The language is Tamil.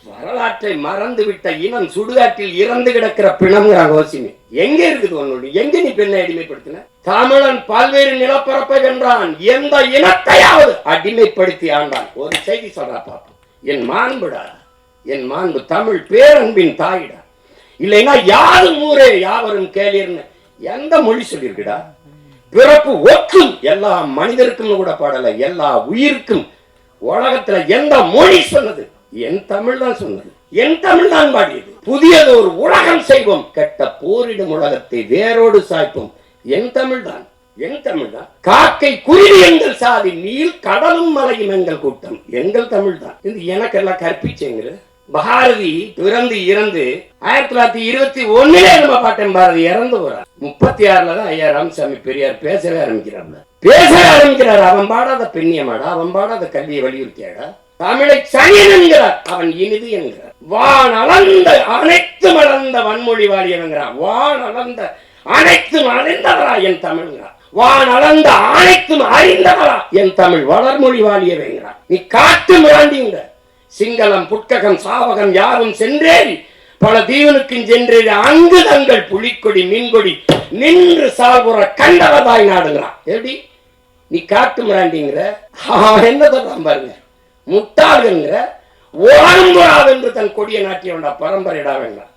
வரலாற்றை மறந்து விட்ட இனம் சுடுகாட்டில் இறந்து கிடக்கிற பிணம்ங்கிறாங்க ஓசிமி. எங்க இருக்குது உன்னோட? எங்க நீ பெண்ணை அடிமைப்படுத்தின? தமிழன் பல்வேறு நிலப்பரப்பை வென்றான், எந்த இனத்தையாவது அடிமைப்படுத்தி ஆண்டான். ஒரு செய்தி சொல்றா பாப்போம். என் மாண்புடா, என் மாண்பு தமிழ் பேரன்பின் தாயிடா. இல்லைன்னா யாரும் ஊரே யாவரும் கேளீர்னு எந்த மொழி சொல்லியிருக்குடா? பிறப்பு ஒற்றும் எல்லா மனிதருக்கும் கூட பாடல, எல்லா உயிருக்கும். உலகத்துல எந்த மொழி சொன்னது? என் தமிழ் தான் சொன்னது, என் தமிழ் தான் பாடியது. புதியது ஒரு உலகம் செய்வோம், கெட்ட போரிடும் உலகத்தை வேரோடு சாய்ப்போம். என் தமிழ் தான், என் தமிழ் தான். காக்கை குருவி எங்கள் சாதி, நீல் கடலும் மலையும் எங்கள் கூட்டம். எங்கள் தமிழ் தான். இது எனக்கெல்லாம் கற்பிச்சேங்கிற பாரதி பிறந்து இறந்து 1921 நம்ம பாட்டன் பாரதி இறந்து போறார். 36 தான் ஐயா ராமசாமி பெரியார் பேசவே ஆரம்பிக்கிறார். அவன் பாடாத பெண்ணியமாடா, அவன் பாடாத கல்வியை வலியுறுத்தியாடா. தமிழை சனியன் என்கிறார், அவன் இனிது என்கிறார். வான் அளந்த அனைத்தும் அளந்த வன்மொழி வாழியவங்கிறான். வான் அளந்த அனைத்தும் அறிந்தவரா என் தமிழ்ங்கிறான். வான் அளந்த அனைத்தும் அறிந்தவரா என் தமிழ் வளர்மொழி வாழியவங்கிறான். நீ காட்டு மிராண்டிங்க. சிங்களம் புட்ககம் சாவகம் யாரும் சென்றேறி பல தீவனுக்கும் சென்றேறி அங்கு தங்கள் புலிக்கொடி மீன்கொடி நின்று சால்புற கண்டவதாய் நாடுங்கிறான். எப்படி நீ காட்டு மிராண்டிங்கிற? என்ன சொல்றான் பாருங்க, முட்டாள்கிற ஓரம்புறாவென்று தன் கொடியை நாட்டியவன்டா, பரம்பரையிடா வேண்டாம்.